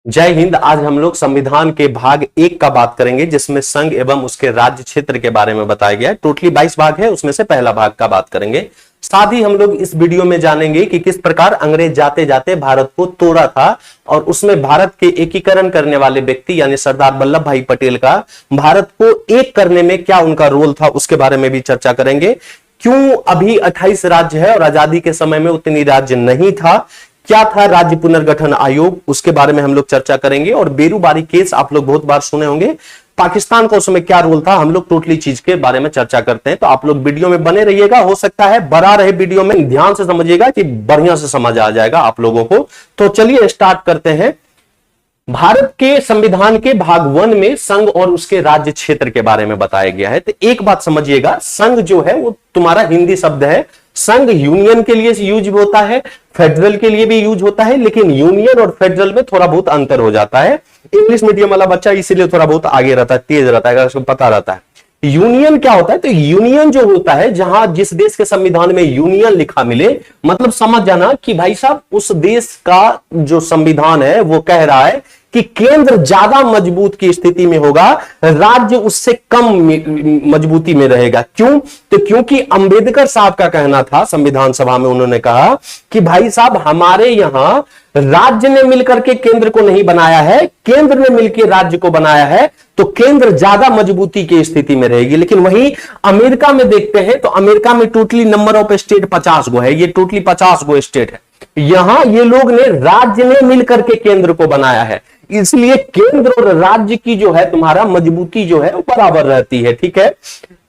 जय हिंद। आज हम लोग संविधान के भाग 1 का बात करेंगे, जिसमें संघ एवं उसके राज्य क्षेत्र के बारे में बताया गया है। टोटली 22 भाग है, उसमें से पहला भाग का बात करेंगे। साथ ही हम लोग इस वीडियो में जानेंगे कि किस प्रकार अंग्रेज जाते जाते भारत को तोड़ा था और उसमें भारत के एकीकरण करने वाले व्यक्ति यानी सरदार वल्लभ भाई पटेल का भारत को एक करने में क्या उनका रोल था, उसके बारे में भी चर्चा करेंगे। क्यों अभी 28 राज्य है और आजादी के समय में उतनी राज्य नहीं था, क्या था राज्य पुनर्गठन आयोग, उसके बारे में हम लोग चर्चा करेंगे। और बेरूबारी केस आप लोग बहुत बार सुने होंगे, पाकिस्तान का उसमें क्या रोल था, हम लोग टोटली चीज के बारे में चर्चा करते हैं। तो आप लोग वीडियो में बने रहिएगा, हो सकता है बड़ा रहे वीडियो में, ध्यान से समझिएगा कि बढ़िया से समझ आ जाएगा आप लोगों को। तो चलिए स्टार्ट करते हैं। भारत के संविधान के भाग 1 में संघ और उसके राज्य क्षेत्र के बारे में बताया गया है। तो एक बात समझिएगा, संघ जो है वो तुम्हारा हिंदी शब्द है। संघ यूनियन के लिए यूज होता है, फेडरल के लिए भी यूज होता है, लेकिन यूनियन और फेडरल में थोड़ा बहुत अंतर हो जाता है। इंग्लिश मीडियम वाला बच्चा इसीलिए थोड़ा बहुत आगे रहता है, तेज रहता है, अगर उसको पता रहता है। यूनियन क्या होता है, तो यूनियन जो होता है, जहां जिस देश के संविधान में यूनियन लिखा मिले, मतलब समझ जाना कि भाई साहब उस देश का जो संविधान है वो कह रहा है कि केंद्र ज्यादा मजबूत की स्थिति में होगा, राज्य उससे कम मजबूती में रहेगा। क्यों? तो क्योंकि अंबेडकर साहब का कहना था, संविधान सभा में उन्होंने कहा कि भाई साहब हमारे यहां राज्य ने मिलकर के केंद्र को नहीं बनाया है, केंद्र ने मिलकर राज्य को बनाया है, तो केंद्र ज्यादा मजबूती की स्थिति में रहेगी। लेकिन वहीं अमेरिका में देखते हैं तो अमेरिका में टोटली नंबर ऑफ स्टेट 50 गो है, ये टोटली 50 गो स्टेट है। यहां ये लोग ने राज्य ने मिलकर के केंद्र को बनाया है, इसलिए केंद्र और राज्य की जो है तुम्हारा मजबूती जो है वो बराबर रहती है। ठीक है।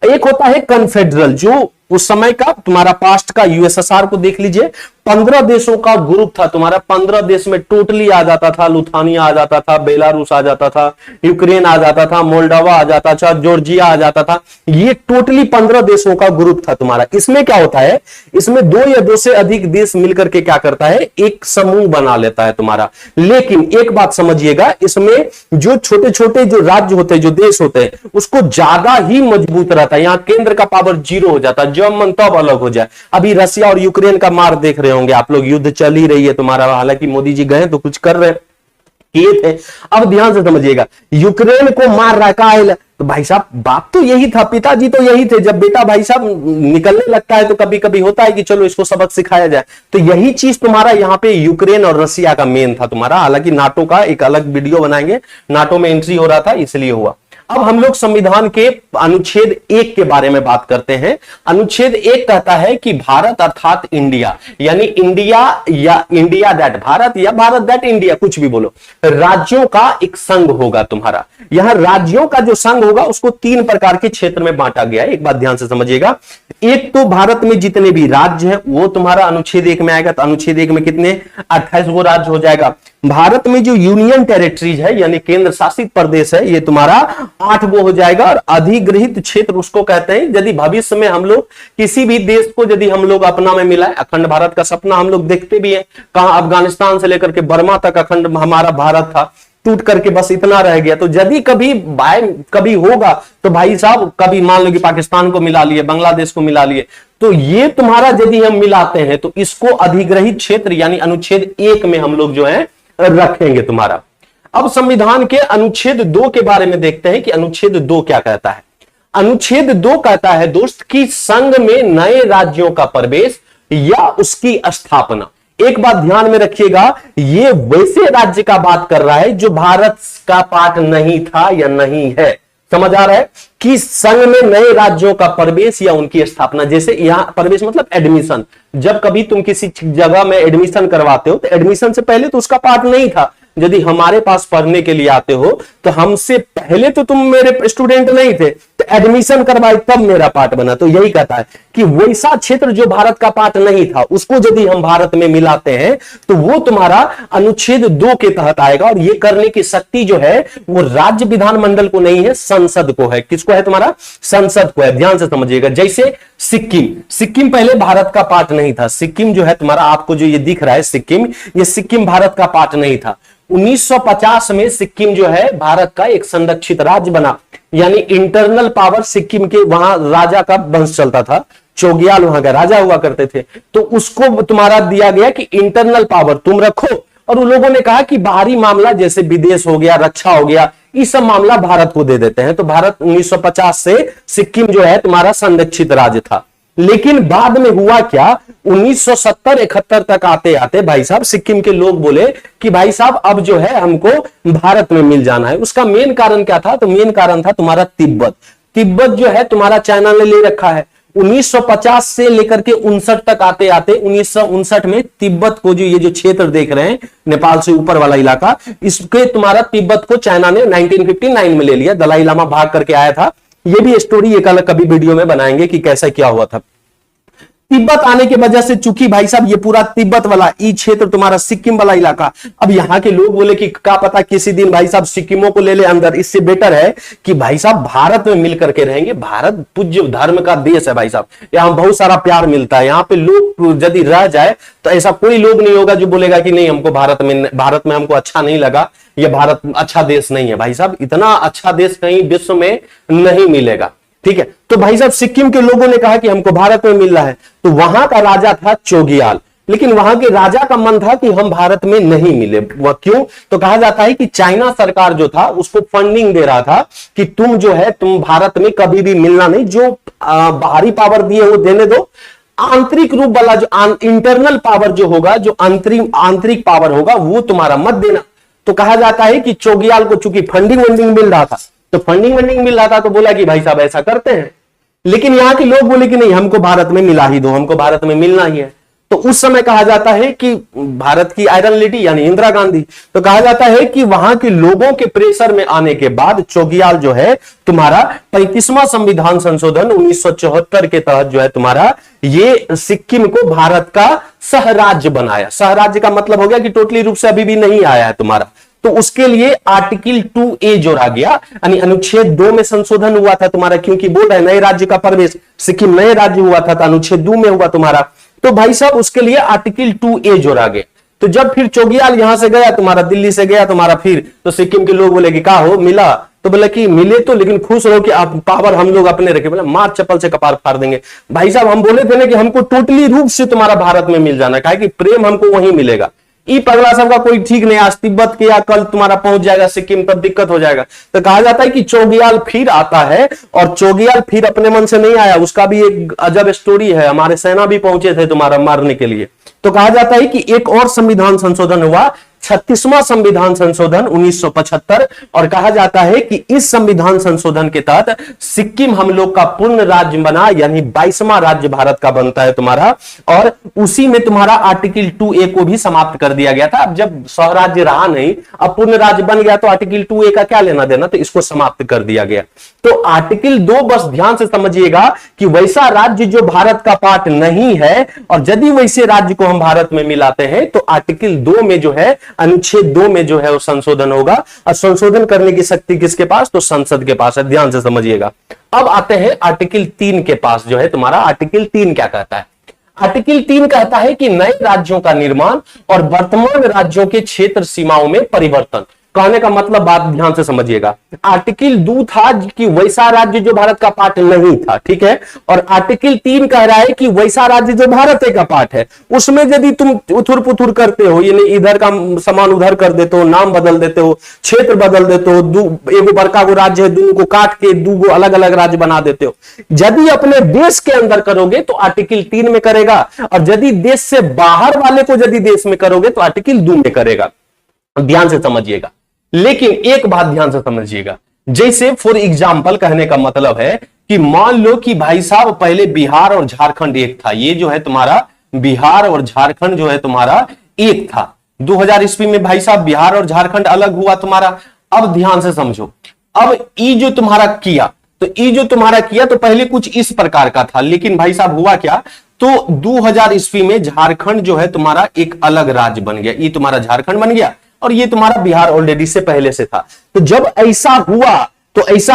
एक होता है कन्फेडरल, जो उस समय का तुम्हारा पास्ट का यूएसएसआर को देख लीजिए, 15 देशों का ग्रुप था तुम्हारा। 15 देश में टोटली आ जाता था, लुथानिया आ जाता था, बेलारूस आ जाता था, यूक्रेन आ जाता था, मोल्डोवा आ जाता था, जॉर्जिया आ जाता था। ये टोटली 15 देशों का ग्रुप था तुम्हारा। इसमें क्या होता है, इसमें 2 या 2 से अधिक देश मिलकर के क्या करता है, एक समूह बना लेता है तुम्हारा। लेकिन एक बात समझिएगा, इसमें जो छोटे छोटे जो राज्य होते हैं, जो देश होते हैं, उसको ज्यादा ही मजबूत रहता है। यहां केंद्र का पावर 0 हो जाता है, जब मन तब अलग हो जाए। अभी रशिया और यूक्रेन का मार देख रहे होंगे आप लोग, युद्ध चल ही रही है तुम्हारा, हालांकि मोदी जी गए तो कुछ कर रहे किए थे। अब ध्यान से समझिएगा, यूक्रेन को मार रखा है तो भाई साहब बाप तो यही था, पिताजी तो यही थे। जब बेटा भाई साहब निकलने लगता है तो कभी कभी होता है कि चलो इसको सबक सिखाया जाए। तो यही चीज तुम्हारा यहाँ पे यूक्रेन और रशिया का मेन था तुम्हारा। हालांकि नाटो का एक अलग वीडियो बनाएंगे, नाटो में एंट्री हो रहा था इसलिए हुआ। अब हम लोग संविधान के अनुच्छेद 1 के बारे में बात करते हैं। अनुच्छेद 1 कहता है कि भारत अर्थात इंडिया, यानी इंडिया या इंडिया दैट भारत या भारत दैट इंडिया, कुछ भी बोलो, राज्यों का एक संघ होगा तुम्हारा। यहां राज्यों का जो संघ होगा उसको 3 प्रकार के क्षेत्र में बांटा गया है। एक बात ध्यान से समझिएगा, एक तो भारत में जितने भी राज्य हैं वो तुम्हारा अनुच्छेद 1 में आएगा। तो अनुच्छेद 1 में कितने, 28 गो राज्य हो जाएगा। भारत में जो यूनियन टेरिटरीज है यानी केंद्र शासित प्रदेश है, ये तुम्हारा 8 गो हो जाएगा। और अधिग्रहित क्षेत्र उसको कहते हैं यदि भविष्य में हम लोग किसी भी देश को यदि हम लोग अपना में मिलाए, अखंड भारत का सपना हम लोग देखते भी हैं, कहां अफगानिस्तान से लेकर के बर्मा तक अखंड हमारा भारत था, टूट करके बस इतना रह गया। तो यदि कभी होगा तो भाई साहब, कभी मान लो कि पाकिस्तान को मिला लिए, बांग्लादेश को मिला लिए, तो ये तुम्हारा यदि हम मिलाते हैं तो इसको अधिग्रहित क्षेत्र यानी अनुच्छेद 1 में हम लोग जो है रखेंगे तुम्हारा। अब संविधान के अनुच्छेद 2 के बारे में देखते हैं कि अनुच्छेद 2 क्या कहता है। अनुच्छेद 2 कहता है दोस्त कि संघ में नए राज्यों का प्रवेश या उसकी स्थापना। एक बात ध्यान में रखिएगा, ये वैसे राज्य का बात कर रहा है जो भारत का पार्ट नहीं था या नहीं है। समझ आ रहा है कि संघ में नए राज्यों का प्रवेश या उनकी स्थापना। जैसे यहां प्रवेश मतलब एडमिशन, जब कभी तुम किसी जगह में एडमिशन करवाते हो तो एडमिशन से पहले तो उसका पार्ट नहीं था। यदि हमारे पास पढ़ने के लिए आते हो तो हमसे पहले तो तुम मेरे स्टूडेंट नहीं थे, तो एडमिशन करवाए तब मेरा पार्ट बना। तो यही कहता है कि वैसा क्षेत्र जो भारत का पार्ट नहीं था उसको यदि हम भारत में मिलाते हैं तो वो तुम्हारा अनुच्छेद 2 के तहत आएगा। और ये करने की शक्ति जो है वो राज्य विधानमंडल को नहीं है, संसद को है। किसको है, तुम्हारा संसद को है। ध्यान से समझिएगा, जैसे सिक्किम पहले भारत का पार्ट नहीं था। सिक्किम जो है तुम्हारा, आपको जो ये दिख रहा है सिक्किम, ये सिक्किम भारत का पार्ट नहीं था। 1950 में सिक्किम जो है भारत का एक संरक्षित राज्य बना, यानी इंटरनल पावर सिक्किम के, वहां राजा का वंश चलता था, चोग्याल वहां का राजा हुआ करते थे, तो उसको तुम्हारा दिया गया कि इंटरनल पावर तुम रखो और उन लोगों ने कहा कि बाहरी मामला जैसे विदेश हो गया, रक्षा हो गया, ये सब मामला भारत को दे देते हैं। तो भारत 1950 से सिक्किम जो है तुम्हारा संरक्षित राज्य था। लेकिन बाद में हुआ क्या, 1970-71 तक आते आते भाई साहब सिक्किम के लोग बोले कि भाई साहब अब जो है हमको भारत में मिल जाना है। उसका मेन कारण क्या था, तो मेन कारण था तुम्हारा तिब्बत। तिब्बत जो है तुम्हारा चाइना ने ले रखा है। 1950 से लेकर के 59 तक आते आते 1959 में तिब्बत को, जो ये जो क्षेत्र देख रहे हैं नेपाल से ऊपर वाला इलाका, इसके तुम्हारा तिब्बत को चाइना ने 1959 में ले लिया। दलाई लामा भाग करके आया था। ये भी स्टोरी एक अलग कभी वीडियो में बनाएंगे कि कैसा क्या हुआ था। तिब्बत आने की वजह से चूंकि भाई साहब ये पूरा तिब्बत वाला ई क्षेत्र तुम्हारा सिक्किम वाला इलाका, अब यहां के लोग बोले कि क्या पता किसी दिन भाई साहब सिक्किमों को ले ले अंदर, इससे बेटर है कि भाई साहब भारत में मिल करके रहेंगे। भारत पूज्य धर्म का देश है भाई साहब, यहां बहुत सारा प्यार मिलता है। यहाँ पे लोग यदि रह जाए तो ऐसा कोई लोग नहीं होगा जो बोलेगा कि नहीं हमको भारत में हमको अच्छा नहीं लगा, यह भारत अच्छा देश नहीं है। भाई साहब इतना अच्छा देश कहीं विश्व में नहीं मिलेगा, ठीक है। तो भाई साहब सिक्किम के लोगों ने कहा कि हमको भारत में मिल रहा है। तो वहां का राजा था चोगियाल, लेकिन वहां के राजा का मन था कि हम भारत में नहीं मिले। वह क्यों, तो कहा जाता है कि चाइना सरकार जो था उसको फंडिंग दे रहा था कि तुम जो है तुम भारत में कभी भी मिलना नहीं, जो बाहरी पावर दिए वो देने दो, आंतरिक रूप वाला जो इंटरनल पावर जो होगा, जो आंतरिक पावर होगा वो तुम्हारा मत देना। तो कहा जाता है कि चोगियाल को चूंकि फंडिंग मिल रहा था, तो फंडिंग मिल रहा था तो बोला कि भाई साहब ऐसा करते हैं। लेकिन यहां के लोग बोले कि नहीं हमको भारत में मिला ही दो, हमको भारत में मिलना ही है। तो उस समय कहा जाता है कि भारत की आयरन लेडी यानी इंदिरा गांधी, तो कहा जाता है कि वहां के लोगों के प्रेशर में आने के बाद चोगियाल जो है तुम्हारा 35वां संविधान संशोधन 1974 के तहत जो है तुम्हारा ये सिक्किम को भारत का सहराज्य बनाया। सहराज्य का मतलब हो गया कि टोटली रूप से अभी भी नहीं आया है तुम्हारा। तो उसके लिए आर्टिकल 2A जोड़ा गया, यानी अनुच्छेद 2 में संशोधन हुआ था तुम्हारा, क्योंकि बोल रहे नए राज्य का प्रवेश, सिक्किम नए राज्य हुआ था तो अनुच्छेद 2 में हुआ तुम्हारा। तो भाई साहब उसके लिए आर्टिकल 2A जोड़ा गया। तो जब फिर चोगियाल यहां से गया तुम्हारा, दिल्ली से गया तुम्हारा, फिर तो सिक्किम के लोग बोले कि क्या हो मिला, तो बोले कि मिले तो लेकिन खुश रहो कि आप पावर हम लोग अपने रखे। बोले मार चप्पल से कपार फाड़ देंगे। भाई साहब हम बोले थे ना कि हमको टोटली रूप से तुम्हारा भारत में मिल जाना, कहा कि प्रेम हमको वहीं मिलेगा। ई पगला सबका कोई ठीक नहीं, आज तिब्बत के या कल तुम्हारा पहुंच जाएगा सिक्किम, तब दिक्कत हो जाएगा। तो कहा जाता है कि चोगियाल फिर आता है, और चोगियाल फिर अपने मन से नहीं आया, उसका भी एक अजब स्टोरी है। हमारे सेना भी पहुंचे थे तुम्हारा मारने के लिए। तो कहा जाता है कि एक और संविधान संशोधन हुआ, 36वां संविधान संशोधन 1975, और कहा जाता है कि इस संविधान संशोधन के तहत सिक्किम हम लोग का पूर्ण राज्य बना, यानी 22वां राज्य भारत का बनता है तुम्हारा। और उसी में तुम्हारा आर्टिकल 2A को भी समाप्त कर दिया गया था। अब जब स्वराज्य रहा नहीं, अब पूर्ण राज्य बन गया, तो आर्टिकल 2A का क्या लेना देना, तो इसको समाप्त कर दिया गया। तो आर्टिकल 2 बस ध्यान से समझिएगा कि वैसा राज्य जो भारत का पार्ट नहीं है, और यदि वैसे राज्य को हम भारत में मिलाते हैं तो आर्टिकल 2 में जो है, अनुच्छेद 2 में जो है वो संशोधन होगा। और संशोधन करने की शक्ति किसके पास, तो संसद के पास है। ध्यान से समझिएगा। अब आते हैं आर्टिकल 3 के पास, जो है तुम्हारा आर्टिकल 3 क्या कहता है। आर्टिकल 3 कहता है कि नए राज्यों का निर्माण और वर्तमान राज्यों के क्षेत्र सीमाओं में परिवर्तन। कहने का मतलब बात ध्यान से समझिएगा। आर्टिकल 2 था कि वैसा राज्य जो भारत का पार्ट नहीं था, ठीक है, और आर्टिकल 3 कह रहा है कि वैसा राज्य जो भारत का पार्ट है, उसमें यदि तुम उथुर पुथुर करते हो, यानी इधर का सामान उधर कर देते हो, नाम बदल देते हो, क्षेत्र बदल देते हो, एगो बड़का गो राज्य है, दोनों को काट के दूगो अलग अलग राज्य बना देते हो। यदि अपने देश के अंदर करोगे तो आर्टिकल 3 में करेगा, और यदि देश से बाहर वाले को यदि देश में करोगे तो आर्टिकल 2 में करेगा। ध्यान से समझिएगा। लेकिन एक बात ध्यान से समझिएगा, जैसे फॉर एग्जाम्पल कहने का मतलब है कि मान लो कि भाई साहब पहले बिहार और झारखंड एक था, ये जो है तुम्हारा बिहार और झारखंड जो है तुम्हारा एक था। 2000 ईस्वी में भाई साहब बिहार और झारखंड अलग हुआ तुम्हारा। अब ध्यान से समझो, अब ई जो तुम्हारा किया, तो ई जो तुम्हारा किया तो पहले कुछ इस प्रकार का था, लेकिन भाई साहब हुआ क्या, तो 2000 ईस्वी में झारखंड जो है तुम्हारा एक अलग राज्य बन गया। ये तुम्हारा झारखंड बन गया, और ये तुम्हारा बिहार ऑलरेडी से पहले से था। तो जब ऐसा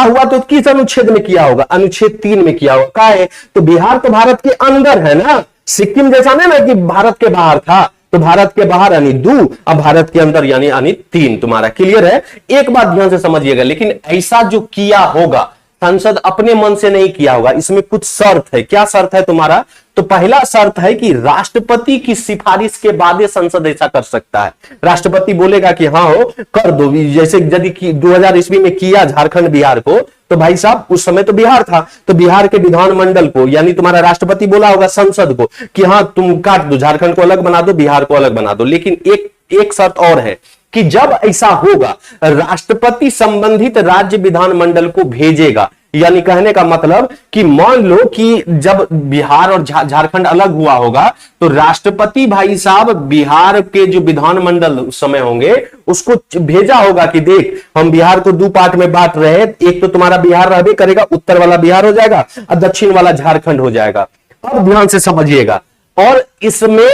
हुआ तो किस अनुच्छेद में किया होगा, अनुच्छेद 3 में किया होगा। क्या है, तो बिहार तो भारत के अंदर है ना, सिक्किम जैसा नहीं ना कि भारत के बाहर था, तो भारत के बाहर यानी 2, अब भारत के अंदर यानी 3। तुम्हारा क्लियर है। एक बात ध्यान से समझिएगा, लेकिन ऐसा जो किया होगा संसद अपने मन से नहीं किया होगा, इसमें कुछ शर्त है। क्या शर्त है तुम्हारा, तो तो पहला शर्त है कि राष्ट्रपति की सिफारिश के बाद संसद ऐसा कर सकता है। राष्ट्रपति बोलेगा कि हाँ हो कर दो, जैसे यदि 2000 ईस्वी में किया झारखंड बिहार को, तो भाई साहब उस समय तो बिहार था, तो बिहार के विधानमंडल को यानी तुम्हारा राष्ट्रपति बोला होगा संसद को कि हाँ तुम काट दो, झारखंड को अलग बना दो, बिहार को अलग बना दो। लेकिन एक शर्त और है कि जब ऐसा होगा राष्ट्रपति संबंधित राज्य विधानमंडल को भेजेगा। यानी कहने का मतलब कि मान लो कि जब बिहार और झारखंड अलग हुआ होगा तो राष्ट्रपति भाई साहब बिहार के जो विधानमंडल उस समय होंगे उसको भेजा होगा कि देख हम बिहार को 2 पार्ट में बांट रहे हैं, एक तो तुम्हारा बिहार रहबे करेगा, उत्तर वाला बिहार हो जाएगा और दक्षिण वाला झारखंड हो जाएगा। अब ध्यान से समझिएगा, और इसमें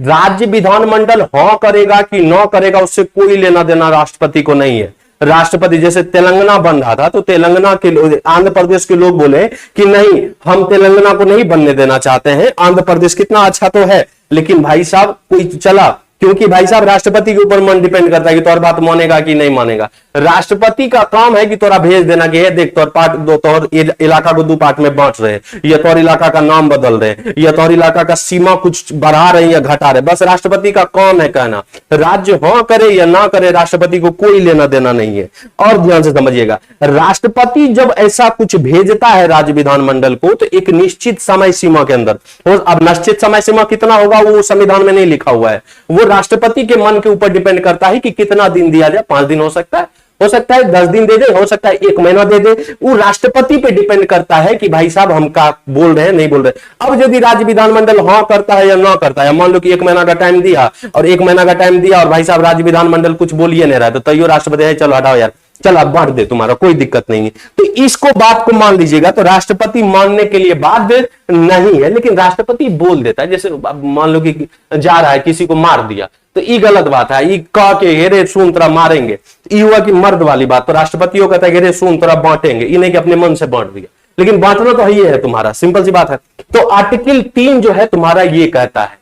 राज्य विधानमंडल हाँ करेगा कि न करेगा उससे कोई लेना देना राष्ट्रपति को नहीं है। राष्ट्रपति जैसे तेलंगाना बन रहा था तो तेलंगाना के लोग, आंध्र प्रदेश के लोग बोले कि नहीं हम तेलंगाना को नहीं बनने देना चाहते हैं, आंध्र प्रदेश कितना अच्छा तो है, लेकिन भाई साहब कोई चला, क्योंकि भाई साहब राष्ट्रपति के ऊपर मन डिपेंड करता है कि तोर बात मानेगा कि नहीं मानेगा। राष्ट्रपति का काम है कि तोरा भेज देना कि देख तोर पार्ट दो, तोर इलाका को 2 पार्ट में बांट रहे, या तोर इलाका का नाम बदल रहे, या तोर इलाका का सीमा कुछ बढ़ा रहे या घटा रहे, बस राष्ट्रपति का काम है कहना। राज्य हाँ करे या ना करे राष्ट्रपति को कोई लेना देना नहीं है। और ध्यान से समझिएगा, राष्ट्रपति जब ऐसा कुछ भेजता है राज्य विधानमंडल को तो एक निश्चित समय सीमा के अंदर, अब निश्चित समय सीमा कितना होगा वो संविधान में नहीं लिखा हुआ है, वो राष्ट्रपति के मन के ऊपर डिपेंड करता है कि कितना दिन दिया जाए। 5 दिन हो सकता है 10 दिन दे दे, हो सकता है 1 महीना दे दे, वो राष्ट्रपति पे डिपेंड करता है कि भाई साहब हम का बोल रहे हैं नहीं बोल रहे। अब यदि राज्य विधानमंडल हाँ करता है या ना करता है, मान लो कि 1 महीना का टाइम दिया और 1 महीना का टाइम दिया और भाई साहब राज्य विधानमंडल कुछ बोलिए नहीं रहा तो तैयो राष्ट्रपति है चलो हटाओ यार, चल अब बांट दे, तुम्हारा कोई दिक्कत नहीं है। तो इसको बात को मान लीजिएगा, तो राष्ट्रपति मानने के लिए बाध्य नहीं है, लेकिन राष्ट्रपति बोल देता है। जैसे मान लो कि जा रहा है किसी को मार दिया तो ये गलत बात है, ये कह के हेरे सुन तरह मारेंगे, ये हुआ कि मर्द वाली बात, तो राष्ट्रपति को कहता है हेरे सुन तरह बांटेंगे, ये नहीं कि अपने मन से बांट दिया, लेकिन बांटना तो ये है तुम्हारा, सिंपल सी बात है। तो आर्टिकल 3 जो है तुम्हारा ये कहता है।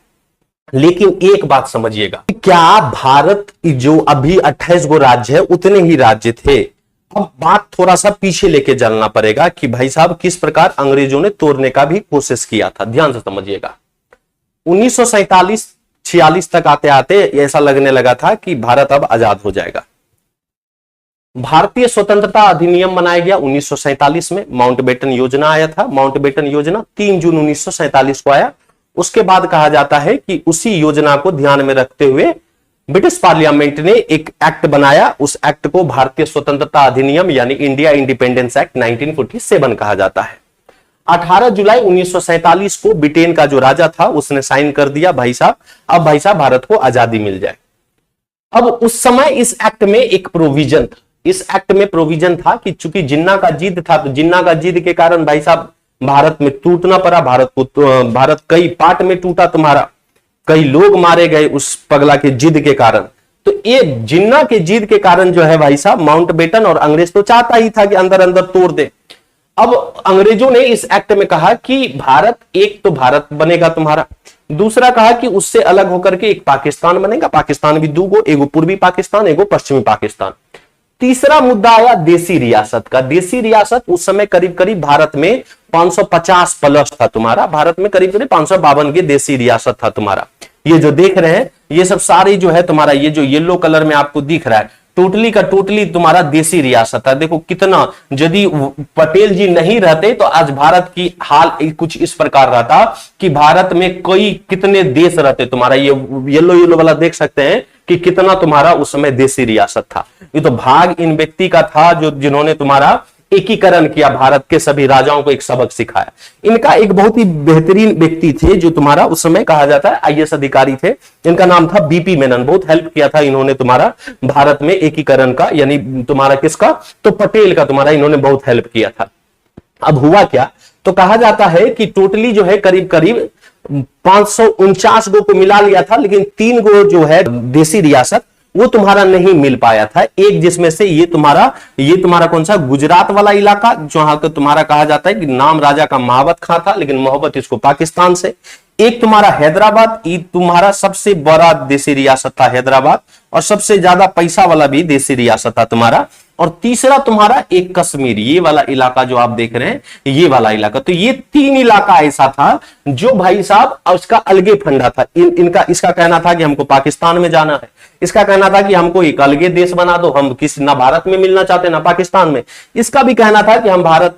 लेकिन एक बात समझिएगा, क्या भारत जो अभी 28 गो राज्य है उतने ही राज्य थे? अब बात थोड़ा सा पीछे लेके चलना पड़ेगा कि भाई साहब किस प्रकार अंग्रेजों ने तोड़ने का भी कोशिश किया था। ध्यान से समझिएगा, 1947-46 तक आते आते ऐसा लगने लगा था कि भारत अब आजाद हो जाएगा। भारतीय स्वतंत्रता अधिनियम बनाया गया 1947 में, माउंटबेटन योजना आया था। माउंटबेटन योजना 3 जून 1947 को आया। उसके बाद कहा जाता है कि उसी योजना को ध्यान में रखते हुए ब्रिटिश पार्लियामेंट ने एक एक्ट बनाया। उस एक्ट को भारतीय स्वतंत्रता अधिनियम यानी इंडिया इंडिपेंडेंस एक्ट 1947 कहा जाता है। 18 जुलाई 1947 को ब्रिटेन का जो राजा था उसने साइन कर दिया, भाई साहब अब भाई साहब भारत को आजादी मिल जाए। अब उस समय इस एक्ट में एक प्रोविजन था, इस एक्ट में प्रोविजन था कि चूंकि जिन्ना का जिद था, तो जिन्ना का जिद के कारण भाई साहब भारत में टूटना पड़ा, भारत कई पार्ट में टूटा, तुम्हारा कई लोग मारे गए उस पगला के जिद के कारण। तो ये जिन्ना के जिद के कारण जो है भाई साहब माउंटबेटन और अंग्रेज तो चाहता ही था कि अंदर अंदर तोड़ दे। अब अंग्रेजों ने इस एक्ट में कहा कि भारत एक तो भारत बनेगा तुम्हारा, दूसरा कहा कि उससे अलग होकर के एक पाकिस्तान बनेगा, पाकिस्तान भी 2 गो, एगो पूर्वी पाकिस्तान एगो पश्चिमी पाकिस्तान। तीसरा मुद्दा आया देसी रियासत का। देसी रियासत उस समय करीब करीब भारत में 550 प्लस था तुम्हारा, भारत में करीब करीब 552 के देसी रियासत था तुम्हारा। ये जो देख रहे हैं ये सब सारी जो है तुम्हारा, ये जो येलो कलर में आपको दिख रहा है टोटली का टोटली तुम्हारा देसी रियासत है। देखो कितना, यदि पटेल जी नहीं रहते तो आज भारत की हाल कुछ इस प्रकार रहता कि भारत में कई कितने देश रहते। तुम्हारा ये येलो येलो वाला देख सकते हैं कि कितना तुम्हारा उस समय देसी रियासत था। ये तो भाग इन व्यक्ति का था जो जिन्होंने तुम्हारा एकीकरण किया, भारत के सभी राजाओं को एक सबक सिखाया। इनका एक बहुत ही बेहतरीन व्यक्ति थे जो तुम्हारा उस समय कहा जाता है आईएएस अधिकारी थे, इनका नाम था बीपी मेनन। बहुत हेल्प किया था इन्होंने तुम्हारा भारत में एकीकरण का, यानी तुम्हारा किसका, तो पटेल का तुम्हारा इन्होंने बहुत हेल्प किया था। अब हुआ क्या, तो कहा जाता है कि टोटली जो है करीब करीब 549 गो को मिला लिया था, लेकिन 3 गो जो है देसी रियासत वो तुम्हारा नहीं मिल पाया था। एक जिसमें से ये तुम्हारा कौन सा, गुजरात वाला इलाका, जहां का तुम्हारा कहा जाता है कि नाम राजा का महावत खां था, लेकिन मोहब्बत इसको पाकिस्तान से। एक तुम्हारा हैदराबाद, ये तुम्हारा सबसे बड़ा देसी रियासत था हैदराबाद, और सबसे ज्यादा पैसा वाला भी देसी रियासत था तुम्हारा। और तीसरा तुम्हारा एक कश्मीर, ये वाला इलाका जो आप देख रहे हैं, ये वाला इलाका। तो ये 3 इलाका ऐसा था जो भाई साहब उसका अलगे फंडा था। इनका इसका कहना था कि हमको पाकिस्तान में जाना है, इसका कहना था कि हमको एक अलगे देश बना दो, हम किसी ना भारत में मिलना चाहते ना पाकिस्तान में। इसका भी कहना था कि हम भारत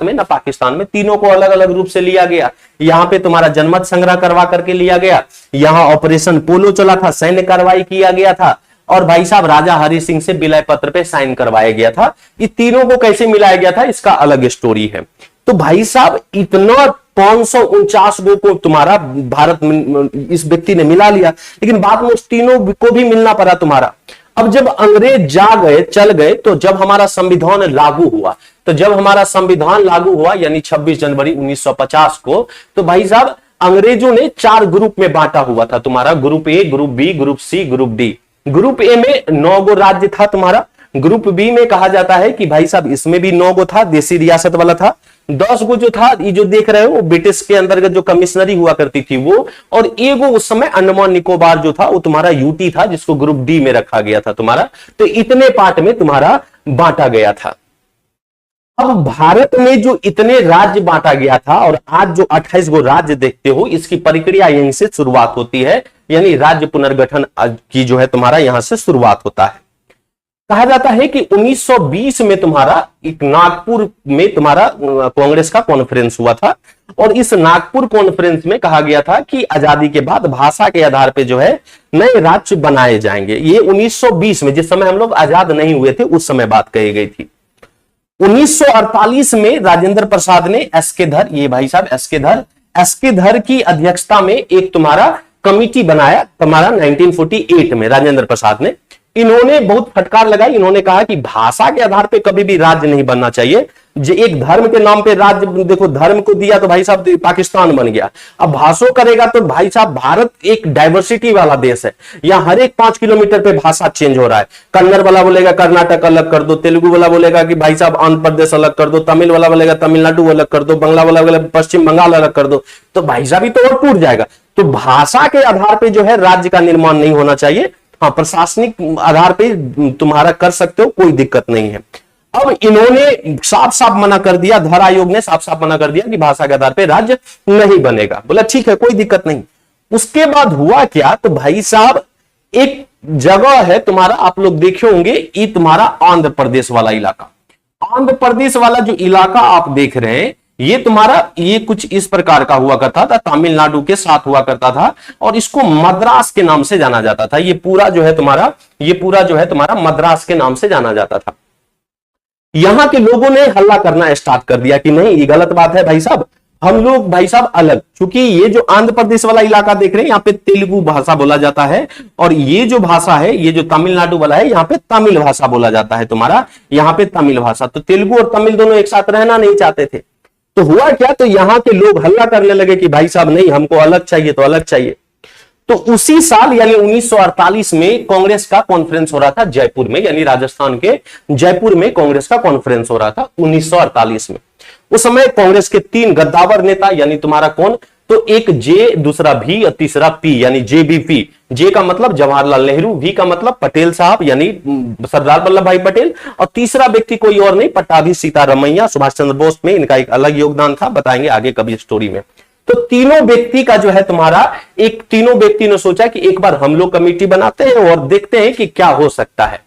में ना पाकिस्तान में। तीनों को अलग अलग रूप से लिया गया। यहां पे तुम्हारा जनमत संग्रह करवा करके लिया गया, यहां ऑपरेशन पोलो चला था, सैन्य कार्रवाई किया गया था, और भाई साहब राजा हरि सिंह से विलय पत्र पे साइन करवाया गया था। ये तीनों को कैसे मिलाया गया था, इसका अलग स्टोरी है। तो भाई साहब इतना 549 गो को तुम्हारा भारत में इस व्यक्ति ने मिला लिया, लेकिन बाद में उस तीनों को भी मिलना पड़ा तुम्हारा। अब जब अंग्रेज जा गए, चल गए, तो जब हमारा संविधान लागू हुआ, तो जब हमारा संविधान लागू हुआ यानी 26 जनवरी 1950 को, तो भाई साहब अंग्रेजों ने 4 ग्रुप में बांटा हुआ था तुम्हारा, group A, group B, group C, group D. Group A में 9 गो राज्य था तुम्हारा, ग्रुप बी में कहा जाता है कि भाई साहब इसमें भी 9 गो था, देसी रियासत वाला था। 10 गो जो था, ये जो देख रहे हो वो ब्रिटिश के अंतर्गत जो कमिश्नरी हुआ करती थी वो, और एगो उस समय अंडमान निकोबार जो था वो तुम्हारा यूटी था, जिसको ग्रुप डी में रखा गया था तुम्हारा। तो इतने पार्ट में तुम्हारा बांटा गया था। अब भारत में जो इतने राज्य बांटा गया था, और आज जो 28 गो राज्य देखते हो, इसकी प्रक्रिया यहीं से शुरुआत होती है, यानी राज्य पुनर्गठन की जो है तुम्हारा यहां से शुरुआत होता है। कहा जाता है कि 1920 में तुम्हारा एक नागपुर में तुम्हारा कांग्रेस का कॉन्फ्रेंस हुआ था, और इस नागपुर कॉन्फ्रेंस में कहा गया था कि आजादी के बाद भाषा के आधार पे जो है नए राज्य बनाए जाएंगे। ये 1920 में, जिस समय हम लोग आजाद नहीं हुए थे, उस समय बात कही गई थी। 1948 में राजेंद्र प्रसाद ने एसके धर, ये भाई साहब एसके धर की अध्यक्षता में एक तुम्हारा कमिटी बनाया तुम्हारा 1948 में राजेंद्र प्रसाद ने। इन्होंने बहुत फटकार लगाई, इन्होंने कहा कि भाषा के आधार पे कभी भी राज्य नहीं बनना चाहिए। जो एक धर्म के नाम पे राज्य, देखो धर्म को दिया तो भाई साहब तो पाकिस्तान बन गया। अब भाषा करेगा तो भाई साहब भारत एक डाइवर्सिटी वाला देश है, यहाँ हर एक 5 किलोमीटर पे भाषा चेंज हो रहा है। कन्नड़ वाला बोलेगा कर्नाटक अलग कर दो, तेलुगु वाला बोलेगा कि भाई साहब आंध्र प्रदेश अलग कर दो, तमिल वाला बोलेगा तमिलनाडु अलग कर दो, बंगला वाला बोलेगा पश्चिम बंगाल अलग कर दो। तो भाई साहब ही तो और टूट जाएगा। तो भाषा के आधार पर जो है राज्य का निर्माण नहीं होना चाहिए। हाँ, प्रशासनिक आधार पे तुम्हारा कर सकते हो, कोई दिक्कत नहीं है। अब इन्होंने साफ साफ मना कर दिया, धर आयोग ने साफ साफ मना कर दिया कि भाषा के आधार पे राज्य नहीं बनेगा। बोला ठीक है, कोई दिक्कत नहीं। उसके बाद हुआ क्या, तो भाई साहब एक जगह है तुम्हारा, आप लोग देखे होंगे, ये तुम्हारा आंध्र प्रदेश वाला इलाका। आंध्र प्रदेश वाला जो इलाका आप देख रहे हैं, ये तुम्हारा ये कुछ इस प्रकार का हुआ करता था, तमिलनाडु के साथ हुआ करता था, और इसको मद्रास के नाम से जाना जाता था। ये पूरा जो है तुम्हारा मद्रास के नाम से जाना जाता था। यहां के लोगों ने हल्ला करना स्टार्ट कर दिया कि नहीं, ये गलत बात है भाई साहब, हम लोग भाई साहब अलग। क्योंकि ये जो आंध्र प्रदेश वाला इलाका देख रहे हैं, यहाँ पे तेलुगु भाषा बोला जाता है, और ये जो भाषा है, ये जो तमिलनाडु वाला है, यहाँ पे तमिल भाषा बोला जाता है तुम्हारा, यहाँ पे तमिल भाषा। तो तेलुगु और तमिल दोनों एक साथ रहना नहीं चाहते थे। तो हुआ क्या, तो यहां के लोग हल्ला करने लगे कि भाई साहब नहीं, हमको अलग चाहिए तो अलग चाहिए। तो उसी साल यानी 1948 में कांग्रेस का कॉन्फ्रेंस हो रहा था जयपुर में, यानी राजस्थान के जयपुर में कांग्रेस का कॉन्फ्रेंस हो रहा था 1948 में। उस समय कांग्रेस के 3 गद्दावर नेता, यानी तुम्हारा कौन, तो एक जे, दूसरा भी और तीसरा पी, यानी जेबीपी। जे का मतलब जवाहरलाल नेहरू, वी का मतलब पटेल साहब यानी सरदार वल्लभ भाई पटेल, और तीसरा व्यक्ति कोई और नहीं, पट्टाभी सीतारमैया, सुभाष चंद्र बोस में इनका एक अलग योगदान था, बताएंगे आगे कभी स्टोरी में। तो तीनों व्यक्ति का जो है तुम्हारा तीनों व्यक्ति ने सोचा कि एक बार हम लोग कमेटी बनाते हैं और देखते हैं कि क्या हो सकता है।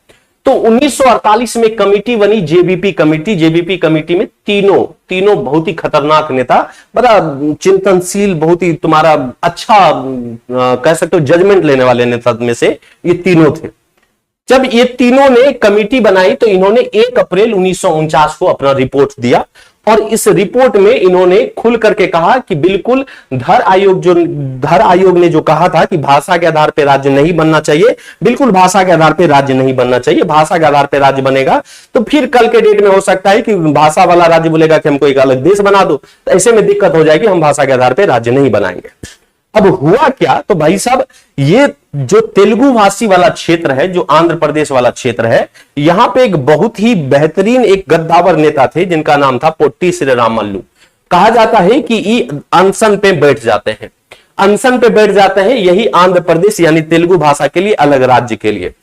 तो 1948 में कमेटी बनी, जेबीपी कमेटी। जेबीपी कमेटी में तीनों बहुत ही खतरनाक नेता, बड़ा चिंतनशील, बहुत ही तुम्हारा अच्छा कह सकते हो जजमेंट लेने वाले नेता में से ये तीनों थे। जब ये तीनों ने कमेटी बनाई तो इन्होंने 1 अप्रैल 1949 को अपना रिपोर्ट दिया, और इस रिपोर्ट में इन्होंने खुल करके कहा कि बिल्कुल धर आयोग ने जो कहा था कि भाषा के आधार पर राज्य नहीं बनना चाहिए, बिल्कुल भाषा के आधार पर राज्य नहीं बनना चाहिए। भाषा के आधार पर राज्य बनेगा तो फिर कल के डेट में हो सकता है कि भाषा वाला राज्य बोलेगा कि हमको एक अलग देश बना दो, तो ऐसे में दिक्कत हो जाएगी, हम भाषा के आधार पर राज्य नहीं बनाएंगे। अब हुआ क्या, तो भाई साहब ये जो तेलुगु भाषी वाला क्षेत्र है, जो आंध्र प्रदेश वाला क्षेत्र है, यहां पे एक बहुत ही बेहतरीन एक गद्दावर नेता थे जिनका नाम था पोट्टी श्रीरामल्लू। कहा जाता है कि ये अनशन पे बैठ जाते हैं, यही आंध्र प्रदेश यानी तेलुगु भाषा के लिए अलग राज्य के लिए।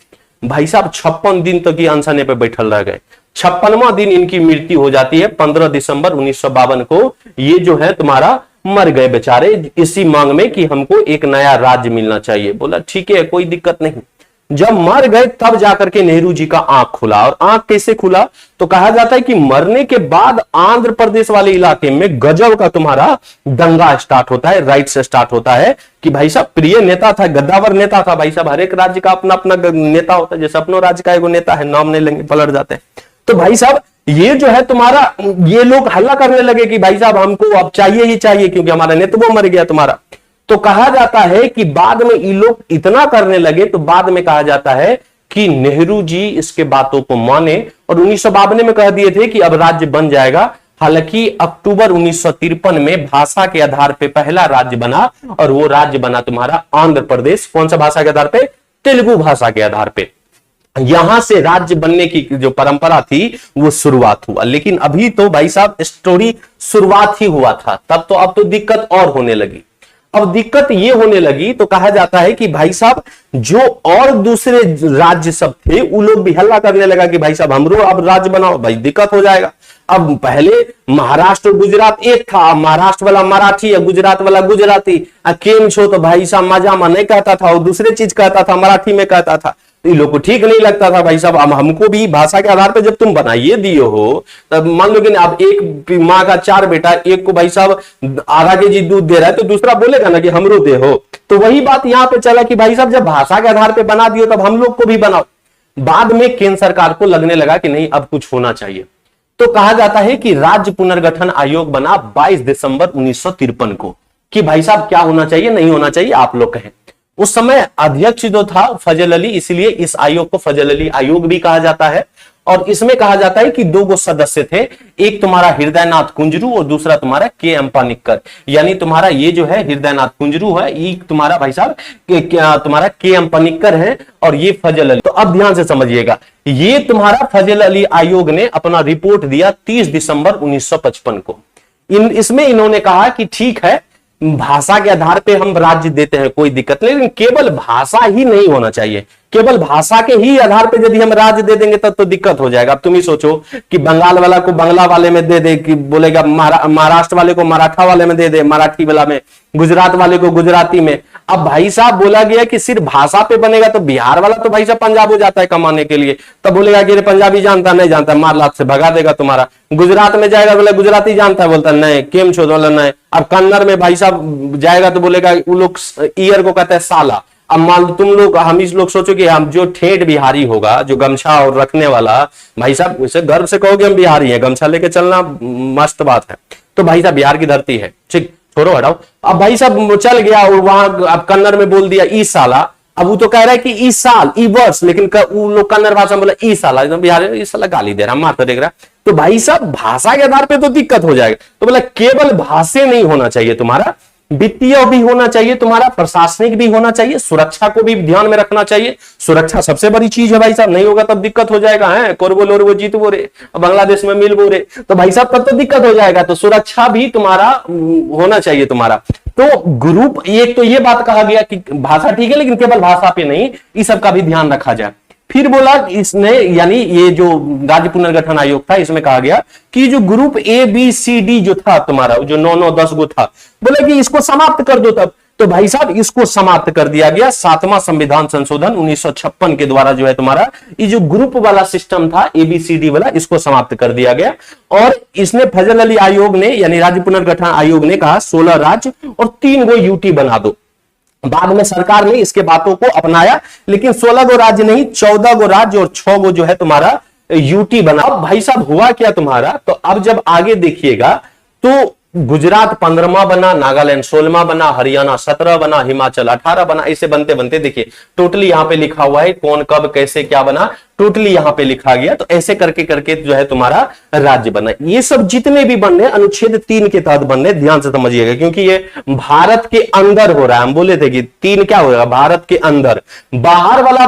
भाई साहब 56 दिन तक ये अनशने पे बैठल रह गए। 56वां दिन इनकी मृत्यु हो जाती है। 15 दिसंबर 1952 को ये जो है तुम्हारा मर गए बेचारे, इसी मांग में कि हमको एक नया राज्य मिलना चाहिए। बोला ठीक है कोई दिक्कत नहीं। जब मर गए तब जाकर के नेहरू जी का आंख खुला। और आंख कैसे खुला? तो कहा जाता है कि मरने के बाद आंध्र प्रदेश वाले इलाके में गजब का तुम्हारा दंगा स्टार्ट होता है, राइट से स्टार्ट होता है कि भाई साहब प्रिय नेता था, गद्दावर नेता था। भाई साहब हर एक राज्य का अपना अपना नेता होता है, जैसे अपनो राज्य का एगो नेता है, नाम नहीं लेंगे पलट जाते हैं। तो भाई साहब ये जो है तुम्हारा, ये लोग हल्ला करने लगे कि भाई साहब हमको अब चाहिए ही चाहिए, क्योंकि हमारा नेता वो मर गया तुम्हारा। तो कहा जाता है कि बाद में ये लोग इतना करने लगे, तो बाद में कहा जाता है कि नेहरू जी इसके बातों को माने और 1952 में कह दिए थे कि अब राज्य बन जाएगा। हालांकि अक्टूबर 1953 में भाषा के आधार पे पहला राज्य बना, और वो राज्य बना तुम्हारा आंध्र प्रदेश। कौन सा भाषा के आधार पे? तेलुगु भाषा के आधार पे। यहां से राज्य बनने की जो परंपरा थी वो शुरुआत हुआ। लेकिन अभी तो भाई साहब स्टोरी शुरुआत ही हुआ था, तब तो अब तो दिक्कत और होने लगी। अब दिक्कत ये होने लगी तो कहा जाता है कि भाई साहब जो और दूसरे राज्य सब थे वो लोग भी हल्ला करने लगा कि भाई साहब हमरो अब राज्य बनाओ, भाई दिक्कत हो जाएगा। अब पहले महाराष्ट्र और गुजरात एक था, महाराष्ट्र वाला मराठी या गुजरात वाला गुजराती, केम छो तो भाई साहब मजा में नहीं कहता था, और दूसरे चीज कहता था, मराठी में कहता था। तो लोग को ठीक नहीं लगता था। भाई साहब हमको भी भाषा के आधार पर जब तुम बनाइए दिए हो, तब मान लो कि अब एक माँ का 4 बेटा, एक को भाई साहब आधा केजी दूध दे रहा है, तो दूसरा बोलेगा ना कि हमरो दे हो। तो वही बात यहां पे चला कि भाई साहब जब भाषा के आधार पर बना दियो तब हम लोग को भी बनाओ। बाद में केंद्र सरकार को लगने लगा कि नहीं अब कुछ होना चाहिए, तो कहा जाता है कि राज्य पुनर्गठन आयोग बना 22 दिसंबर 1953 को, कि भाई साहब क्या होना चाहिए, नहीं होना चाहिए, आप लोग कहें। उस समय अध्यक्ष जो था फजल अली, इसलिए इस आयोग को फजल अली आयोग भी कहा जाता है। और इसमें कहा जाता है कि 2 सदस्य थे, एक तुम्हारा हृदयनाथ कुंजरू और दूसरा तुम्हारा के एम पनिक्कर। यानी तुम्हारा ये जो है हृदयनाथ कुंजरू है, ये तुम्हारा भाई साहब तुम्हारा के एम पनिक्कर है, और ये फजल अली। तो अब ध्यान से समझिएगा, ये तुम्हारा फजल अली आयोग ने अपना रिपोर्ट दिया 30 दिसंबर 1955 को। इसमें इन्होंने कहा कि ठीक है भाषा के आधार पे हम राज्य देते हैं, कोई दिक्कत नहीं, लेकिन केवल भाषा ही नहीं होना चाहिए। केवल भाषा के ही आधार पे यदि हम राज्य दे देंगे तब तो दिक्कत हो जाएगा। अब तुम ही सोचो कि बंगाल वाला को बंगला वाले में दे दे, कि बोलेगा महाराष्ट्र वाले को मराठा वाले में दे दे, मराठी वाला में, गुजरात वाले को गुजराती में। अब भाई साहब बोला गया कि सिर्फ भाषा पे बनेगा, तो बिहार वाला तो भाई साहब पंजाब हो जाता है कमाने के लिए, तब बोलेगा कि पंजाबी जानता नहीं जानता, मार लात से भगा देगा तुम्हारा। गुजरात में जाएगा बोले गुजराती जानता है, बोलता नहीं केम छो, बोला नहीं। अब कन्नड़ में भाई साहब जाएगा तो बोलेगा वो लोग ईयर को कहते हैं साला। अब मान लो तुम लोग, हम इस लोग सोचो कि हम जो ठेठ बिहारी होगा, जो गमछा और रखने वाला, भाई साहब उसे गर्व से कहोगे हम बिहारी हैं, गमछा लेके चलना मस्त बात है। तो भाई साहब बिहार की धरती है, ठीक छोड़ो हटाओ। अब भाई साहब चल गया और वहां अब कन्नड़ में बोल दिया ई साला। अब वो तो कह रहा है कि ई साल ई वर्ष, लेकिन वो लोग कन्नड़ भाषा में बोला ई साला, बिहार ई साला गाली दे रहा, मारता देख रहा। तो भाई साहब भाषा के आधार पे तो दिक्कत हो जाएगा। तो बोला केवल भाषा नहीं होना चाहिए तुम्हारा, वित्तीय भी होना चाहिए तुम्हारा, प्रशासनिक भी होना चाहिए, सुरक्षा को भी ध्यान में रखना चाहिए। सुरक्षा सबसे बड़ी चीज है भाई साहब, नहीं होगा तब दिक्कत हो जाएगा। है कोरबो लोरबो जीतबो रे, बांग्लादेश में मिलबो रे, तो भाई साहब तब तो दिक्कत हो जाएगा। तो सुरक्षा भी तुम्हारा होना चाहिए तुम्हारा। तो ग्रुप एक तो ये बात कहा गया कि भाषा ठीक है, लेकिन केवल भाषा पे नहीं, इस सब का भी ध्यान रखा जाए। फिर बोला इसने, यानी ये जो राज्य पुनर्गठन आयोग था, इसमें कहा गया कि जो group A B C D जो था तुम्हारा, जो 9-9-10 गो था, बोले कि इसको समाप्त कर दो तब। तो भाई साहब इसको समाप्त कर दिया गया 7वां संविधान संशोधन 1956 के द्वारा। जो है तुम्हारा ये जो ग्रुप वाला सिस्टम था एबीसीडी वाला, इसको समाप्त कर दिया गया। और इसने फजल अली आयोग ने, यानी राज्य पुनर्गठन आयोग ने कहा 16 राज्य और 3 गो यूटी बना दो। बाद में सरकार ने इसके बातों को अपनाया, लेकिन 16 गो राज्य नहीं, 14 गो राज्य और 6 गो जो है तुम्हारा यूटी बना। अब भाई साहब हुआ क्या तुम्हारा, तो अब जब आगे देखिएगा तो गुजरात 15वां बना, नागालैंड 16वां बना, हरियाणा 17 बना, हिमाचल 18 बना। ऐसे बनते बनते देखिए टोटली यहां पे लिखा हुआ है कौन कब कैसे क्या बना, टोटली यहां पे लिखा गया। तो ऐसे करके करके जो है तुम्हारा राज्य बना। ये सब जितने भी बन रहे अनुच्छेद 3 के तहत बन रहे, ध्यान से समझिएगा, क्योंकि ये भारत के अंदर हो रहा है। हम बोले थे कि 3 क्या होगा, भारत के अंदर, बाहर वाला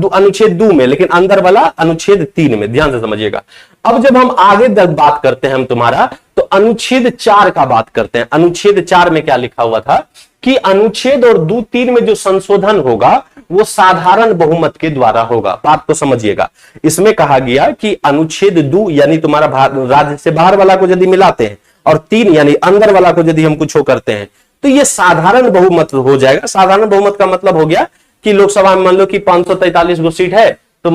अनुच्छेद 2 में, लेकिन अंदर वाला अनुच्छेद 3 में, ध्यान से समझिएगा। अब जब हम आगे बात करते हैं हम तुम्हारा, तो अनुच्छेद 4 का बात करते हैं। अनुच्छेद 4 में क्या लिखा हुआ था कि अनुच्छेद और 2-3 में जो संशोधन होगा वो साधारण बहुमत के द्वारा होगा। बात को समझिएगा, इसमें कहा गया कि अनुच्छेद 2 यानी तुम्हारा राज्य से बाहर वाला को यदि मिलाते हैं और 3 यानी अंदर वाला को यदि हम कुछ हो करते हैं तो ये साधारण बहुमत हो जाएगा। साधारण बहुमत का मतलब हो गया कि लोकसभा में मान लो कि 543 गो सीट है, तो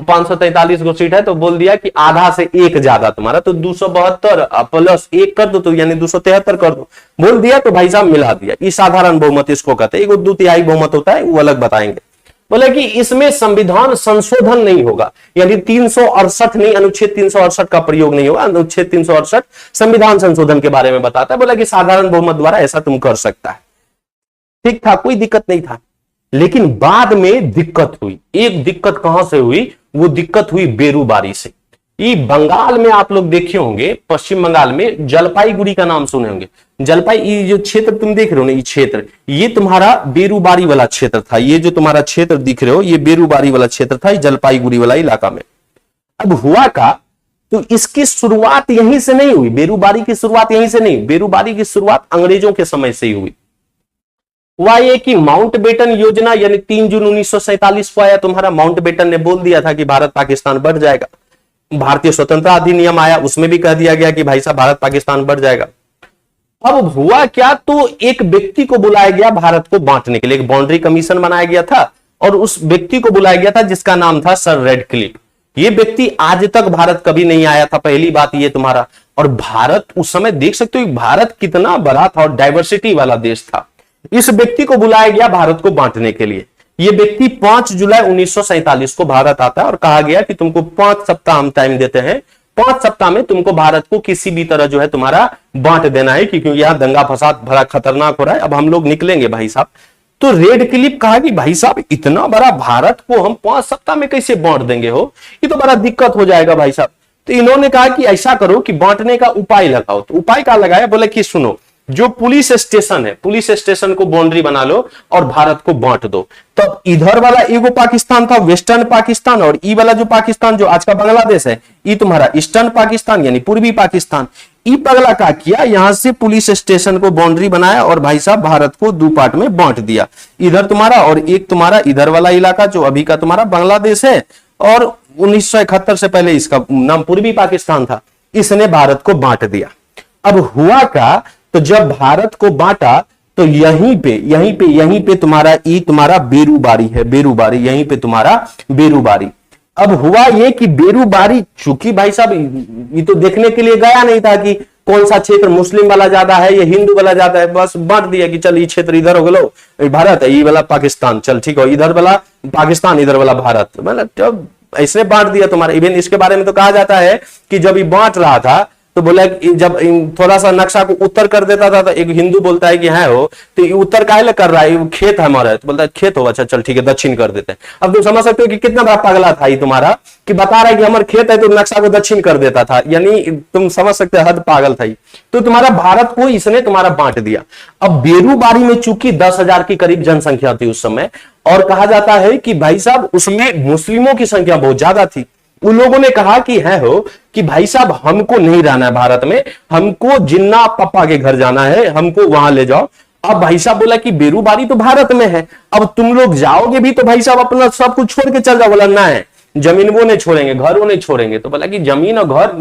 543 गो सीट है तो बोल दिया कि आधा से एक ज्यादा तुम्हारा, तो 272 प्लस 1 कर दो तो यानी 273 कर दो, बोल दिया तो भाई साहब मिला दिया। ये साधारण बहुमत इसको कहते हैं। एक 2/3 बहुमत होता है, वो अलग बताएंगे। बोले कि इसमें संविधान संशोधन नहीं होगा, यानी 368 नहीं, अनुच्छेद 368 का प्रयोग नहीं होगा। अनुच्छेद 368 संविधान संशोधन के बारे में बताता है। बोला कि साधारण बहुमत द्वारा ऐसा तुम कर सकता है। ठीक था, कोई दिक्कत नहीं था। लेकिन बाद में दिक्कत हुई। एक दिक्कत कहां से हुई? वो दिक्कत हुई बेरूबारी से। ये बंगाल में आप लोग देखे होंगे, पश्चिम बंगाल में जलपाईगुड़ी का नाम सुने होंगे। ये जो क्षेत्र तुम देख रहे हो ना, ये क्षेत्र, ये तुम्हारा बेरूबारी वाला क्षेत्र था। ये जो तुम्हारा क्षेत्र दिख रहे हो, ये बेरूबारी वाला क्षेत्र था, जलपाईगुड़ी वाला इलाका में। अब हुआ का, तो इसकी शुरुआत यहीं से नहीं हुई। बेरूबारी की शुरुआत यहीं से नहीं, बेरूबारी की शुरुआत अंग्रेजों के समय से ही हुई। हुआ ये कि माउंटबेटन योजना यानी 3 जून 1947 को आया तुम्हारा। माउंटबेटन ने बोल दिया था कि भारत पाकिस्तान बढ़ जाएगा। भारतीय स्वतंत्रता अधिनियम आया, उसमें भी कह दिया गया कि भाई साहब भारत पाकिस्तान बढ़ जाएगा। अब हुआ क्या, तो एक व्यक्ति को बुलाया गया भारत को बांटने के लिए। एक बाउंड्री कमीशन बनाया गया था और उस व्यक्ति को बुलाया गया था जिसका नाम था सर रेडक्लिफ। ये व्यक्ति आज तक भारत कभी नहीं आया था, पहली बात ये तुम्हारा। और भारत उस समय देख सकते हो भारत कितना बड़ा था और डाइवर्सिटी वाला देश था। इस व्यक्ति को बुलाया गया भारत को बांटने के लिए। यह व्यक्ति 5 जुलाई 1947 को भारत आता है और कहा गया कि तुमको 5 सप्ताह हम टाइम देते हैं। 5 सप्ताह में तुमको भारत को किसी भी तरह जो है तुम्हारा बांट देना है, क्योंकि यहां दंगा फसाद बड़ा खतरनाक हो रहा है। अब हम लोग निकलेंगे भाई साहब। तो रेडक्लिफ कहा कि भाई साहब इतना बड़ा भारत को हम 5 सप्ताह में कैसे बांट देंगे हो, ये तो बड़ा दिक्कत हो जाएगा भाई साहब। तो इन्होंने कहा कि ऐसा करो कि बांटने का उपाय लगाओ। तो उपाय क्या लगाया? बोले कि सुनो, जो पुलिस स्टेशन है, पुलिस स्टेशन को बाउंड्री बना लो और भारत को बांट दो। तब इधर वाला एगो पाकिस्तान था, वेस्टर्न पाकिस्तान, और ई वाला जो पाकिस्तान जो आज का बांग्लादेश है, ये तुम्हारा ईस्टर्न पाकिस्तान यानी पूर्वी पाकिस्तान। ई पगला क्या किया, यहां से पुलिस स्टेशन को बाउंड्री बनाया और भाई साहब भारत को 2 पार्ट में बांट दिया। इधर तुम्हारा और एक तुम्हारा इधर वाला इलाका जो अभी का तुम्हारा बांग्लादेश है, और 1971 से पहले इसका नाम पूर्वी पाकिस्तान था। इसने भारत को बांट दिया। अब हुआ क्या, तो जब भारत को बांटा तो यहीं पे तुम्हारा बेरूबारी है, बेरूबारी, यहीं पे तुम्हारा बेरूबारी। अब हुआ ये कि बेरूबारी, चूंकि भाई साहब ये तो देखने के लिए गया नहीं था कि कौन सा क्षेत्र मुस्लिम वाला ज्यादा है या हिंदू वाला ज्यादा है, बस बांट दिया कि चल ये क्षेत्र इधर हो गलो भारत है, ये वाला पाकिस्तान, चल ठीक हो, इधर वाला पाकिस्तान, इधर वाला भारत, मतलब जब ऐसे बांट दिया तुम्हारा। इवन इसके बारे में तो कहा जाता है कि जब ये बांट रहा था तो बोला जब थोड़ा सा नक्शा को उत्तर कर देता था तो एक हिंदू बोलता है कि है हो, तो ये उत्तर काहे कर रहा है, खेत है हमारा, तो बोलता है खेत हो, अच्छा चल ठीक है दक्षिण कर देते हैं। अब तुम समझ सकते हो कि कितना बड़ा पगला था ये तुम्हारा, कि बता रहा है कि हमारा खेत है तो नक्शा को दक्षिण कर देता था, यानी तुम समझ सकते हो हद पागल था। तो तुम्हारा भारत को इसने तुम्हारा बांट दिया। अब बेरूबारी में चूंकि 10,000 की करीब जनसंख्या थी उस समय, और कहा जाता है कि भाई साहब उसमें मुस्लिमों की संख्या बहुत ज्यादा थी। उन लोगों ने कहा कि है हो कि भाई साहब हमको नहीं रहना है भारत में, हमको जिन्ना पापा के घर जाना है, हमको वहां ले जाओ। अब भाई साहब बोला कि बेरूबारी तो भारत में है, अब तुम लोग जाओगे भी तो भाई साहब अपना सब कुछ छोड़ के चल जाओ। बोला ना है, जमीन वो नहीं छोड़ेंगे, घर वो नहीं छोड़ेंगे। तो बोला कि जमीन और घर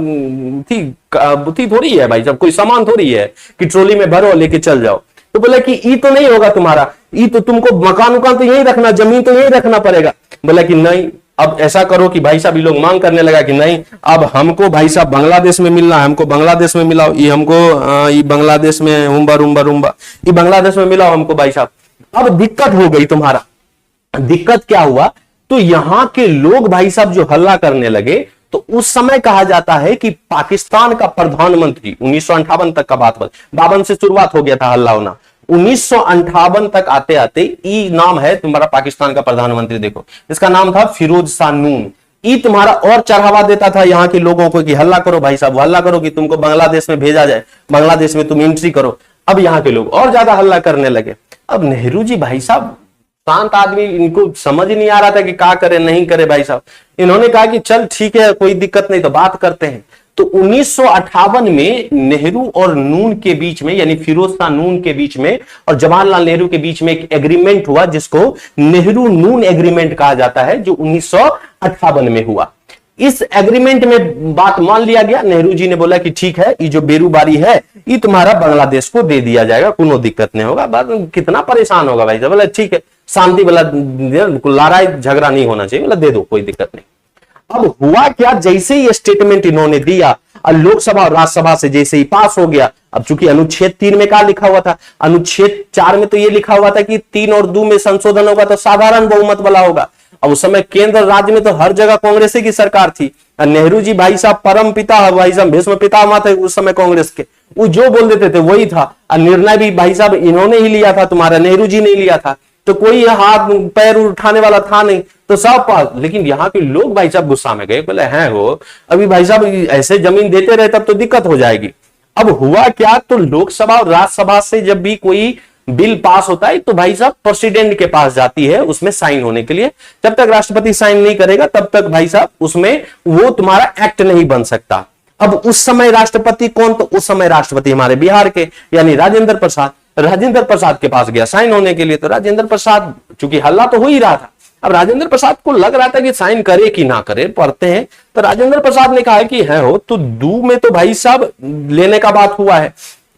थी थोड़ी है भाई साहब, कोई सामान थोड़ी है कि ट्रोली में भरो लेके चल जाओ। तो बोला कि ई तो नहीं होगा तुम्हारा, ई तो तुमको मकान उकान तो यही रखना, जमीन तो यही रखना पड़ेगा। बोला कि नहीं, अब ऐसा करो कि भाई साहब ये लोग मांग करने लगा कि नहीं, अब हमको भाई साहब बांग्लादेश में मिलना है, हमको बांग्लादेश में मिलाओ, ये हमको ये बांग्लादेश में उम्बा ये बांग्लादेश में मिलाओ हमको भाई साहब। अब दिक्कत हो गई तुम्हारा। दिक्कत क्या हुआ, तो यहां के लोग भाई साहब जो हल्ला करने लगे, तो उस समय कहा जाता है कि पाकिस्तान का प्रधानमंत्री 1958 तक का बात, 52 से शुरुआत हो गया था हल्ला होना, 1958 तक आते आते ई नाम है तुम्हारा पाकिस्तान का प्रधानमंत्री, देखो इसका नाम था फिरोज शाह नून। ई तुम्हारा और चढ़ावा देता था यहाँ के लोगों को कि हल्ला करो भाई साहब, हल्ला करो कि तुमको बांग्लादेश में भेजा जाए, बांग्लादेश में तुम एंट्री करो। अब यहाँ के लोग और ज्यादा हल्ला करने लगे। अब नेहरू जी भाई साहब शांत आदमी, इनको समझ ही नहीं आ रहा था कि क्या करे नहीं करे भाई साहब। इन्होंने कहा कि चल ठीक है कोई दिक्कत नहीं, तो बात करते हैं। तो 1958 में नेहरू और नून के बीच में, यानी फिरोज शाह नून के बीच में और जवाहरलाल नेहरू के बीच में एक एग्रीमेंट हुआ जिसको नेहरू नून एग्रीमेंट कहा जाता है, जो 1958 में हुआ। इस एग्रीमेंट में बात मान लिया गया। नेहरू जी ने बोला कि ठीक है, ये जो बेरूबारी है ये तुम्हारा बांग्लादेश को दे दिया जाएगा, कोनो दिक्कत नहीं होगा। बात कितना परेशान होगा भाई साहब, बोला ठीक है, शांति वाला, लड़ाई झगड़ा नहीं होना चाहिए, बोला दे दो, कोई दिक्कत नहीं। अब हुआ क्या, जैसे ही स्टेटमेंट इन्होंने दिया और लोकसभा और राज्यसभा से जैसे ही पास हो गया, अब चूंकि अनुच्छेद 3 में क्या लिखा हुआ था, अनुच्छेद 4 में तो ये लिखा हुआ था कि 3 और 2 में संशोधन होगा तो साधारण बहुमत वाला होगा। अब उस समय केंद्र राज्य में तो हर जगह कांग्रेस की सरकार थी। नेहरू जी भाई साहब परम पिता, भाई साहब भीष्म पितामह थे उस समय कांग्रेस के, वो जो बोल देते थे वही था। और निर्णय भी भाई साहब इन्होंने ही लिया था, तुम्हारा नेहरू जी ने लिया था, तो कोई हाथ पैर उठाने वाला था नहीं, तो सब पास। लेकिन यहाँ के लोग भाई साहब गुस्सा में गए, बोले हैं हो अभी भाई साहब ऐसे जमीन देते रहे तब तो दिक्कत हो जाएगी। अब हुआ क्या, तो लोकसभा और राज्यसभा से जब भी कोई बिल पास होता है तो भाई साहब प्रेसिडेंट के पास जाती है उसमें साइन होने के लिए। जब तक राष्ट्रपति साइन नहीं करेगा तब तक भाई साहब उसमें वो तुम्हारा एक्ट नहीं बन सकता। अब उस समय राष्ट्रपति कौन, तो उस समय राष्ट्रपति हमारे बिहार के यानी राजेंद्र प्रसाद। राजेंद्र प्रसाद के पास गया साइन होने के लिए, तो राजेंद्र प्रसाद, चूंकि हल्ला तो हो ही रहा था, अब राजेंद्र प्रसाद को लग रहा था कि साइन करे कि ना करे, पढ़ते हैं, तो राजेंद्र प्रसाद ने कहा कि है हो तो 2 में तो भाई साहब लेने का बात हुआ है,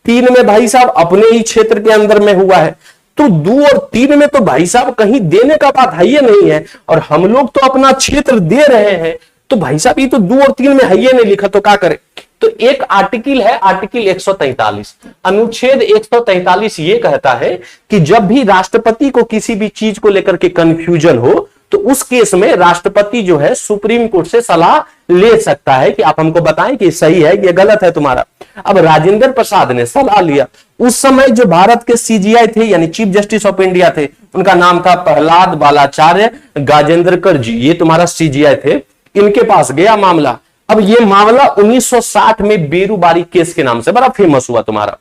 3 में भाई साहब अपने ही क्षेत्र के अंदर में हुआ है, तो 2 और 3 में तो भाई साहब कहीं देने का बात है ये नहीं है, और हम लोग तो अपना क्षेत्र दे रहे हैं, तो भाई साहब ये तो 2 और 3 में है ये नहीं लिखा, तो क्या करें। तो एक आर्टिकल है, आर्टिकल 143, अनुच्छेद 143 ये कहता है कि जब भी राष्ट्रपति को किसी भी चीज को लेकर के कंफ्यूजन हो तो उस केस में राष्ट्रपति जो है सुप्रीम कोर्ट से सलाह ले सकता है कि आप हमको बताएं कि सही है ये गलत है तुम्हारा। अब राजेंद्र प्रसाद ने सलाह लिया। उस समय जो भारत के सीजीआई थे यानी चीफ जस्टिस ऑफ इंडिया थे, उनका नाम था प्रहलाद बालाचार्य गाजेंद्रकर जी, ये तुम्हारा सीजीआई थे, इनके पास गया मामला। अब ये मामला 1960 में बेरूबारी केस के नाम से बड़ा फेमस हुआ तुम्हारा।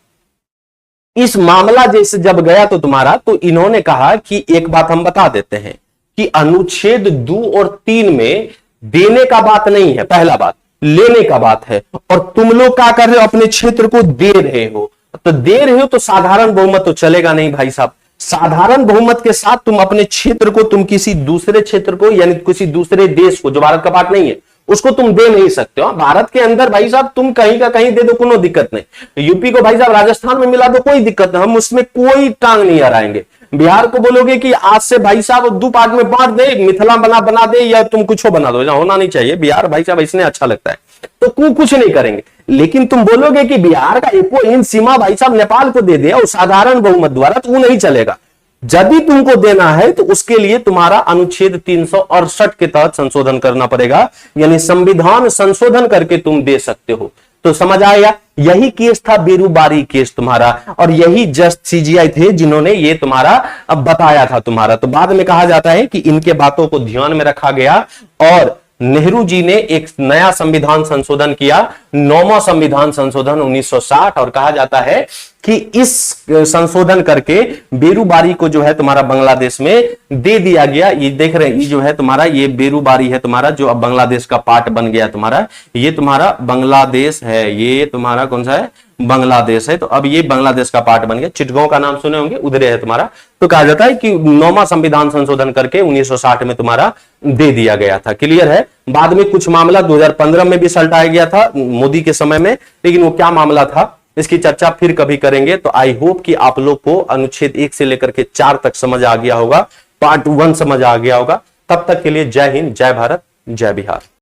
इस मामला जैसे जब गया तो तुम्हारा, तो इन्होंने कहा कि एक बात हम बता देते हैं कि अनुच्छेद 2 और 3 में देने का बात नहीं है, पहला बात लेने का बात है, और तुम लोग क्या कर रहे हो, अपने क्षेत्र को दे रहे हो, तो दे रहे हो तो साधारण बहुमत तो चलेगा नहीं भाई साहब। साधारण बहुमत के साथ तुम अपने क्षेत्र को, तुम किसी दूसरे क्षेत्र को यानी किसी दूसरे देश को जो भारत का पार्ट नहीं है उसको तुम दे नहीं सकते हो। भारत के अंदर भाई साहब तुम कहीं का कहीं दे दो, कोनो दिक्कत नहीं। यूपी को भाई साहब राजस्थान में मिला दो, कोई दिक्कत नहीं, हम उसमें कोई टांग नहीं अड़ाएंगे। बिहार को बोलोगे कि आज से भाई साहब 2 पार्ट में बांट दे, मिथिला बना दे या तुम कुछ बना दो, होना नहीं चाहिए। बिहार भाई साहब इसने अच्छा लगता है तो कुछ नहीं करेंगे। लेकिन तुम बोलोगे कि बिहार का एको इंच सीमा भाई साहब नेपाल को दे दिया और साधारण बहुमत द्वारा, तो वो नहीं चलेगा। यदि तुमको देना है तो उसके लिए तुम्हारा अनुच्छेद 368 के तहत संशोधन करना पड़ेगा, यानी संविधान संशोधन करके तुम दे सकते हो। तो समझ आया, यही केस था बेरूबारी केस तुम्हारा, और यही जस्ट सीजीआई थे जिन्होंने ये तुम्हारा अब बताया था तुम्हारा। तो बाद में कहा जाता है कि इनके बातों को ध्यान में रखा गया और नेहरू जी ने एक नया संविधान संशोधन किया, 9वां संविधान संशोधन 1960, और कहा जाता है कि इस संशोधन करके बेरूबारी को जो है तुम्हारा बांग्लादेश में दे दिया गया। ये देख रहे हैं, ये जो है तुम्हारा ये बेरूबारी है तुम्हारा, जो अब बांग्लादेश का पार्ट बन गया तुम्हारा। ये तुम्हारा बांग्लादेश है, ये तुम्हारा कौन सा है, बांग्लादेश है। तो अब ये बांग्लादेश का पार्ट बन गया। चिटगांव का नाम सुने होंगे, उधर है तुम्हारा। तो कहा जाता है कि 9वां संविधान संशोधन करके 1960 में तुम्हारा दे दिया गया था। क्लियर है। बाद में कुछ मामला 2015 में भी सल्टाया गया था मोदी के समय में, लेकिन वो क्या मामला था इसकी चर्चा फिर कभी करेंगे। तो आई होप कि आप लोग को अनुच्छेद 1 से लेकर के 4 तक समझ आ गया होगा, पार्ट 1 समझ आ गया होगा। तब तक के लिए जय हिंद, जय भारत, जय बिहार।